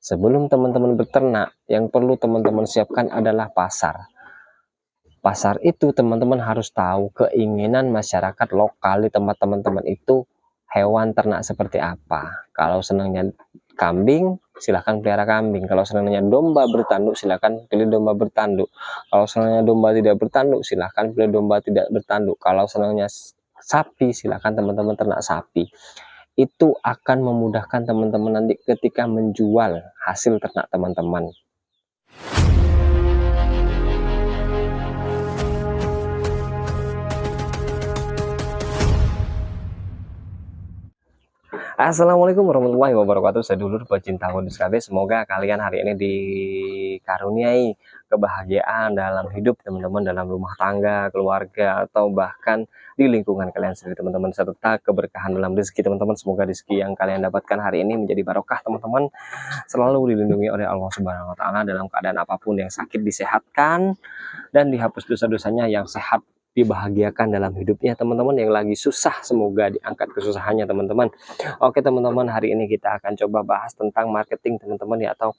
Sebelum teman-teman beternak, yang perlu teman-teman siapkan adalah pasar. Pasar itu teman-teman harus tahu keinginan masyarakat lokal di tempat teman-teman itu hewan ternak seperti apa. Kalau senangnya kambing, silahkan pelihara kambing. Kalau senangnya domba bertanduk, silahkan pilih domba bertanduk. Kalau senangnya domba tidak bertanduk, silahkan pilih domba tidak bertanduk. Kalau senangnya sapi, silahkan teman-teman ternak sapi. Itu akan memudahkan teman-teman nanti ketika menjual hasil ternak teman-teman. Assalamualaikum warahmatullahi wabarakatuh. Saya dulur pecinta kudus KB. Semoga kalian hari ini dikaruniai kebahagiaan dalam hidup teman-teman, dalam rumah tangga, keluarga, atau bahkan di lingkungan kalian sendiri teman-teman, serta keberkahan dalam rezeki teman-teman. Semoga rezeki yang kalian dapatkan hari ini menjadi barokah teman-teman, selalu dilindungi oleh Allah Subhanahu wa taala dalam keadaan apapun. Yang sakit disehatkan dan dihapus dosa-dosanya, yang sehat dibahagiakan dalam hidupnya teman-teman, yang lagi susah semoga diangkat kesusahannya teman-teman. Oke teman-teman, hari ini kita akan coba bahas tentang marketing teman-teman ya, atau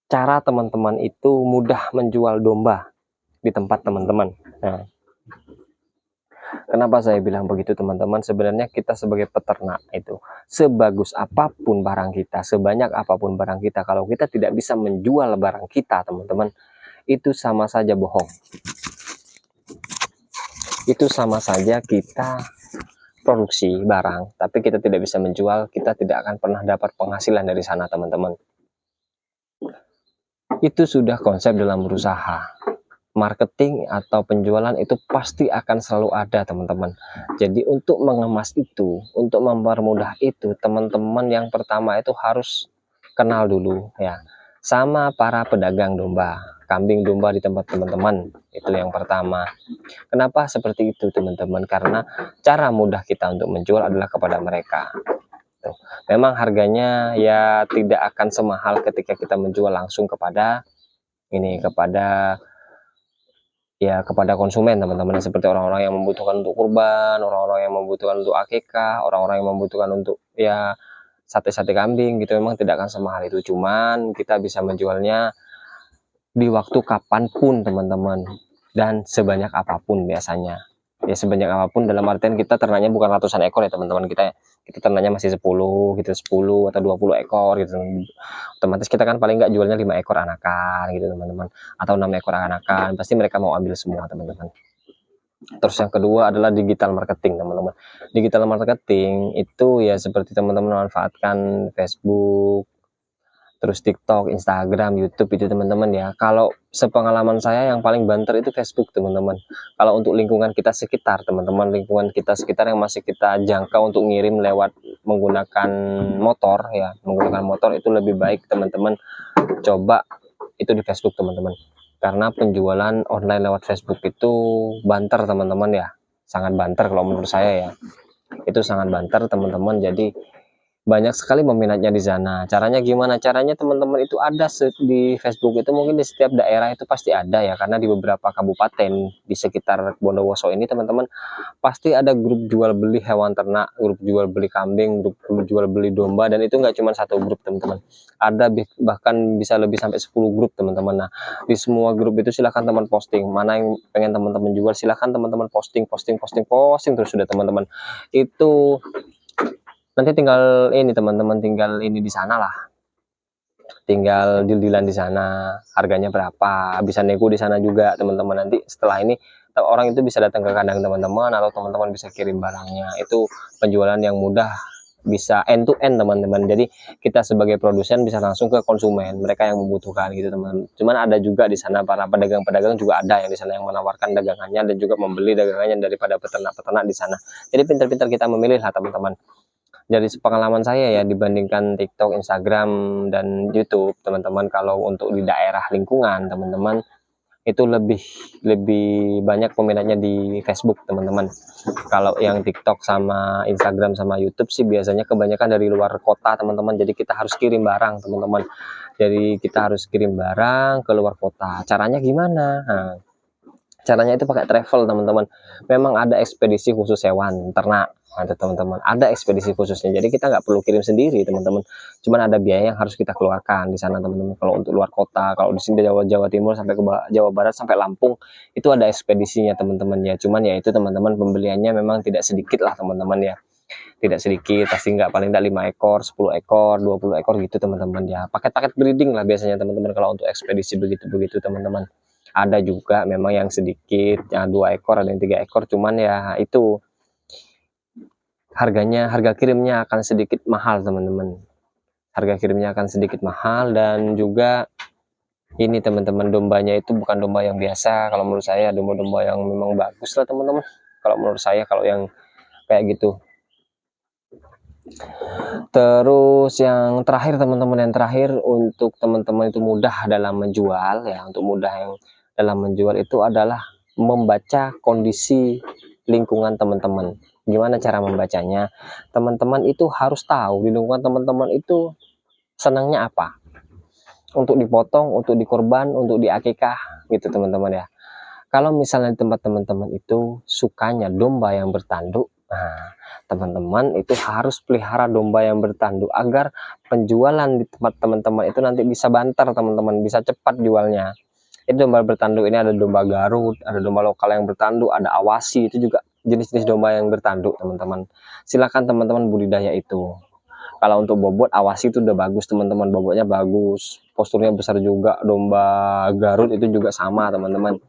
cara teman-teman itu mudah menjual domba di tempat teman-teman. Nah, kenapa saya bilang begitu teman-teman? Sebenarnya kita sebagai peternak itu, sebagus apapun barang kita, sebanyak apapun barang kita, kalau kita tidak bisa menjual barang kita teman-teman, itu sama saja bohong. Itu sama saja kita produksi barang tapi kita tidak bisa menjual, kita tidak akan pernah dapat penghasilan dari sana teman-teman. Itu sudah konsep dalam berusaha. Marketing atau penjualan itu pasti akan selalu ada teman-teman. Jadi untuk mengemas itu, untuk mempermudah itu, teman-teman yang pertama itu harus kenal dulu ya sama para pedagang domba, kambing domba di tempat teman-teman. Itu yang pertama. Kenapa seperti itu teman-teman? Karena cara mudah kita untuk menjual adalah kepada mereka. Tuh. Memang harganya ya tidak akan semahal ketika kita menjual langsung kepada kepada konsumen teman-teman, seperti orang-orang yang membutuhkan untuk kurban, orang-orang yang membutuhkan untuk akikah, orang-orang yang membutuhkan untuk ya sate-sate kambing gitu. Memang tidak akan semahal itu, cuman kita bisa menjualnya di waktu kapanpun teman-teman, dan sebanyak apapun biasanya. Ya sebanyak apapun dalam artian kita ternaknya bukan ratusan ekor ya teman-teman, kita ternaknya masih 10 gitu, 10 atau 20 ekor gitu. Otomatis kita kan paling nggak jualnya 5 ekor anakan gitu teman-teman, atau 6 ekor anakan, pasti mereka mau ambil semua teman-teman. Terus yang kedua adalah digital marketing teman-teman. Digital marketing itu ya seperti teman-teman memanfaatkan Facebook, terus TikTok, Instagram, YouTube itu teman-teman ya. Kalau sepengalaman saya yang paling banter itu Facebook teman-teman. Kalau untuk lingkungan kita sekitar teman-teman, lingkungan kita sekitar yang masih kita jangkau untuk ngirim lewat menggunakan motor ya, menggunakan motor itu lebih baik teman-teman coba itu di Facebook teman-teman. Karena penjualan online lewat Facebook itu banter teman-teman ya, sangat banter kalau menurut saya ya. Itu sangat banter teman-teman, jadi banyak sekali peminatnya di sana. Caranya gimana? Caranya teman-teman itu ada di Facebook itu, mungkin di setiap daerah itu pasti ada ya, karena di beberapa kabupaten di sekitar Bondowoso ini teman-teman pasti ada grup jual beli hewan ternak, grup jual beli kambing, grup jual beli domba, dan itu nggak cuma satu grup teman-teman. Ada bahkan bisa lebih sampai 10 grup teman-teman. Nah, di semua grup itu silahkan teman posting, mana yang pengen teman-teman jual silahkan teman-teman posting terus sudah teman-teman. Itu nanti tinggal ini teman-teman, tinggal ini di sana lah, tinggal deal-dealan di sana, harganya berapa, bisa nego di sana juga teman-teman. Nanti setelah ini orang itu bisa datang ke kandang teman-teman, atau teman-teman bisa kirim barangnya. Itu penjualan yang mudah, bisa end to end teman-teman. Jadi kita sebagai produsen bisa langsung ke konsumen, mereka yang membutuhkan gitu teman. Cuman ada juga di sana para pedagang-pedagang juga ada yang di sana yang menawarkan dagangannya dan juga membeli dagangannya daripada peternak-peternak di sana. Jadi pintar-pintar kita memilih lah teman-teman. Dari pengalaman saya ya, dibandingkan TikTok, Instagram, dan YouTube teman-teman, kalau untuk di daerah lingkungan teman-teman itu lebih banyak peminatnya di Facebook teman-teman. Kalau yang TikTok sama Instagram sama YouTube sih biasanya kebanyakan dari luar kota teman-teman, jadi kita harus kirim barang teman-teman. Jadi kita harus kirim barang ke luar kota. Caranya gimana? Nah, Caranya itu pakai travel teman-teman. Memang ada ekspedisi khusus hewan ternak, ada teman-teman, ada ekspedisi khususnya. Jadi kita nggak perlu kirim sendiri teman-teman. Cuman ada biaya yang harus kita keluarkan di sana teman-teman. Kalau untuk luar kota, kalau di sini Jawa Timur sampai ke Jawa Barat sampai Lampung itu ada ekspedisinya teman-teman ya. Cuman ya itu teman-teman pembeliannya memang tidak sedikit lah teman-teman ya. Tidak sedikit, pasti nggak paling nggak 5 ekor, 10 ekor, 20 ekor gitu teman-teman ya. Paket-paket breeding lah biasanya teman-teman kalau untuk ekspedisi begitu-begitu teman-teman. Ada juga memang yang sedikit, yang 2 ekor, ada yang 3 ekor, cuman ya itu harga kirimnya akan sedikit mahal teman-teman. Harga kirimnya akan sedikit mahal, dan juga ini teman-teman, dombanya itu bukan domba yang biasa. Kalau menurut saya domba-domba yang memang bagus lah teman-teman. Kalau menurut saya kalau yang kayak gitu. Terus yang terakhir teman-teman, yang terakhir untuk teman-teman itu mudah dalam menjual ya, untuk mudah yang dalam menjual itu adalah membaca kondisi lingkungan teman-teman. Gimana cara membacanya? Teman-teman itu harus tahu di lingkungan teman-teman itu senangnya apa. Untuk dipotong, untuk dikorban, untuk diakikah gitu teman-teman ya. Kalau misalnya di tempat teman-teman itu sukanya domba yang bertanduk, nah teman-teman itu harus pelihara domba yang bertanduk agar penjualan di tempat teman-teman itu nanti bisa banter teman-teman, bisa cepat jualnya. Itu domba bertanduk ini ada domba Garut, ada domba lokal yang bertanduk, ada Awasi, itu juga jenis-jenis domba yang bertanduk teman-teman. Silakan teman-teman budidaya itu. Kalau untuk bobot Awasi itu udah bagus teman-teman, bobotnya bagus, posturnya besar juga. Domba Garut itu juga sama teman-teman.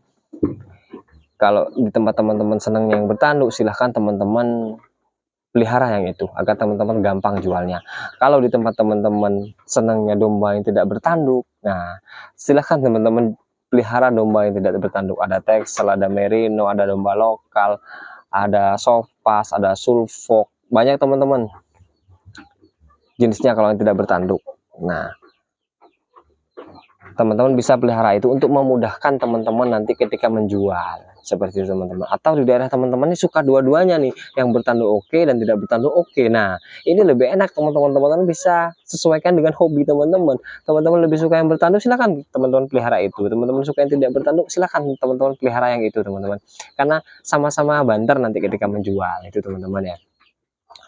Kalau di tempat teman-teman senang yang bertanduk, silahkan teman-teman pelihara yang itu agar teman-teman gampang jualnya. Kalau di tempat teman-teman senangnya domba yang tidak bertanduk, nah silahkan teman-teman pelihara domba yang tidak bertanduk. Ada Texel, ada Merino, ada domba lokal, ada Sofas, ada Sulfok, banyak teman-teman jenisnya kalau yang tidak bertanduk. Nah teman-teman bisa pelihara itu untuk memudahkan teman-teman nanti ketika menjual, seperti itu teman-teman. Atau di daerah teman-teman ini suka dua-duanya nih, yang bertanduk oke dan tidak bertanduk oke. Nah ini lebih enak teman-teman bisa sesuaikan dengan hobi teman-teman. Teman-teman lebih suka yang bertanduk, silakan teman-teman pelihara itu. Teman-teman suka yang tidak bertanduk, silakan teman-teman pelihara yang itu teman-teman, karena sama-sama banter nanti ketika menjual itu teman-teman ya.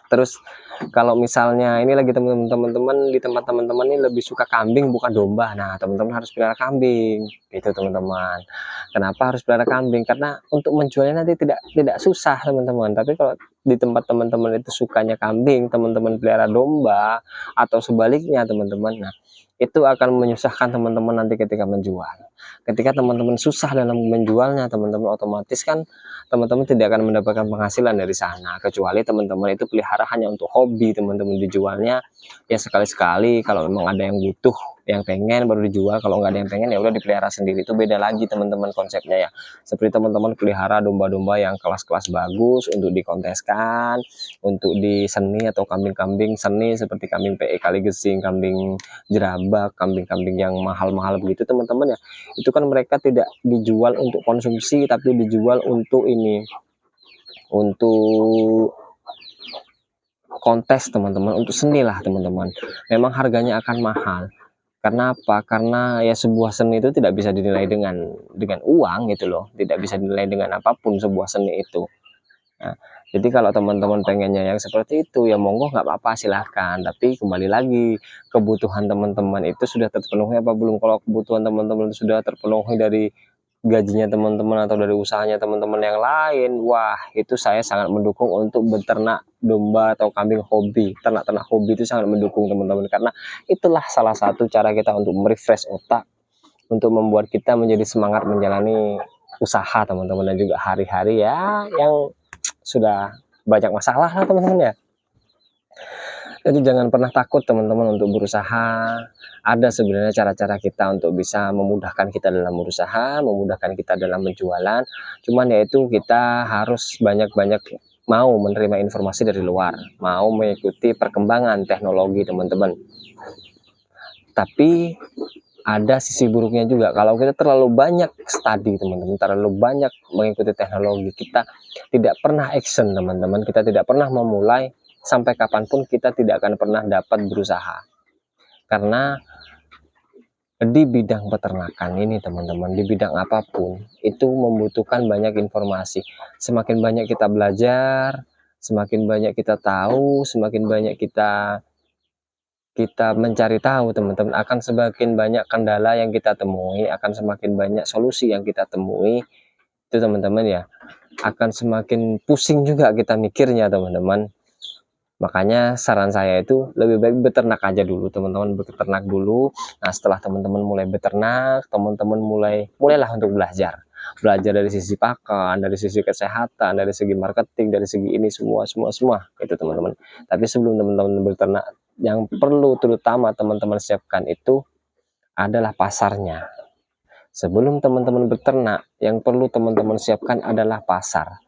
Terus kalau misalnya ini lagi teman-teman di tempat teman-teman ini lebih suka kambing bukan domba, nah teman-teman harus pelihara kambing itu teman-teman. Kenapa harus pelihara kambing? Karena untuk menjualnya nanti tidak susah teman-teman. Tapi kalau di tempat teman-teman itu sukanya kambing, teman-teman pelihara domba, atau sebaliknya teman-teman, nah itu akan menyusahkan teman-teman nanti ketika menjual. Ketika teman-teman susah dalam menjualnya teman-teman, otomatis kan teman-teman tidak akan mendapatkan penghasilan dari sana, kecuali teman-teman itu pelihara hanya untuk hobi teman-teman, dijualnya ya sekali-sekali kalau memang ada yang butuh, yang pengen baru dijual. Kalau nggak ada yang pengen ya udah dipelihara sendiri. Itu beda lagi teman-teman konsepnya ya. Seperti teman-teman pelihara domba-domba yang kelas-kelas bagus untuk dikonteskan, untuk di seni, atau kambing-kambing seni seperti kambing PE Kaligesing, kambing jerabak, kambing-kambing yang mahal-mahal begitu teman-teman ya. Itu kan mereka tidak dijual untuk konsumsi tapi dijual untuk ini, untuk kontes teman-teman, untuk seni lah teman-teman. Memang harganya akan mahal. Karena apa? Karena ya sebuah seni itu tidak bisa dinilai dengan uang gitu loh. Tidak bisa dinilai dengan apapun sebuah seni itu. Nah, jadi kalau teman-teman pengennya yang seperti itu ya monggo, nggak apa-apa silahkan. Tapi kembali lagi, kebutuhan teman-teman itu sudah terpenuhi apa belum? Kalau kebutuhan teman-teman sudah terpenuhi dari gajinya teman-teman atau dari usahanya teman-teman yang lain, wah itu saya sangat mendukung untuk beternak domba atau kambing hobi. Ternak-ternak hobi itu sangat mendukung teman-teman, karena itulah salah satu cara kita untuk merefresh otak, untuk membuat kita menjadi semangat menjalani usaha teman-teman, dan juga hari-hari ya yang sudah banyak masalah lah teman-teman ya. Jadi jangan pernah takut teman-teman untuk berusaha. Ada sebenarnya cara-cara kita untuk bisa memudahkan kita dalam berusaha, memudahkan kita dalam penjualan. Cuman yaitu kita harus banyak-banyak mau menerima informasi dari luar, mau mengikuti perkembangan teknologi teman-teman. Tapi ada sisi buruknya juga. Kalau kita terlalu banyak study teman-teman, terlalu banyak mengikuti teknologi, kita tidak pernah action teman-teman, kita tidak pernah memulai, sampai kapanpun kita tidak akan pernah dapat berusaha. Karena di bidang peternakan ini teman-teman, di bidang apapun itu membutuhkan banyak informasi. Semakin banyak kita belajar, semakin banyak kita tahu, semakin banyak kita mencari tahu teman-teman, akan semakin banyak kendala yang kita temui, akan semakin banyak solusi yang kita temui itu teman-teman ya, akan semakin pusing juga kita mikirnya teman-teman. Makanya saran saya itu lebih baik beternak aja dulu teman-teman, beternak dulu. Nah setelah teman-teman mulai beternak, teman-teman mulailah untuk belajar dari sisi pakan, dari sisi kesehatan, dari segi marketing, dari segi ini semua itu teman-teman. Tapi sebelum teman-teman beternak, yang perlu terutama teman-teman siapkan itu adalah pasarnya. Sebelum teman-teman beternak, yang perlu teman-teman siapkan adalah pasar.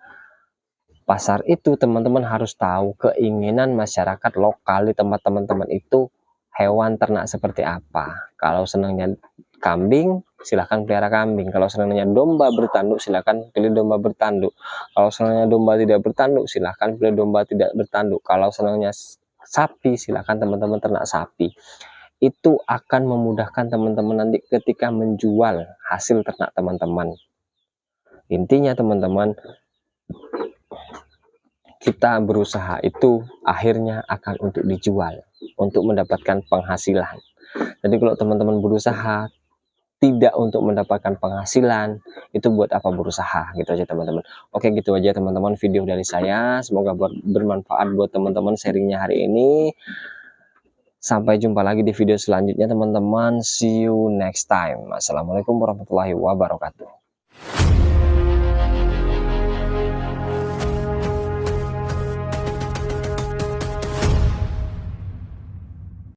Pasar itu teman-teman harus tahu keinginan masyarakat lokal di tempat teman-teman itu hewan ternak seperti apa. Kalau senangnya kambing, silahkan pelihara kambing. Kalau senangnya domba bertanduk, silahkan pilih domba bertanduk. Kalau senangnya domba tidak bertanduk, silahkan pilih domba tidak bertanduk. Kalau senangnya sapi, silahkan teman-teman ternak sapi. Itu akan memudahkan teman-teman nanti ketika menjual hasil ternak teman-teman. Intinya teman-teman, kita berusaha itu akhirnya akan untuk dijual, untuk mendapatkan penghasilan. Jadi kalau teman-teman berusaha tidak untuk mendapatkan penghasilan, itu buat apa berusaha, gitu aja teman-teman. Oke, gitu aja teman-teman video dari saya, semoga bermanfaat buat teman-teman sharingnya hari ini. Sampai jumpa lagi di video selanjutnya teman-teman, see you next time. Assalamualaikum warahmatullahi wabarakatuh.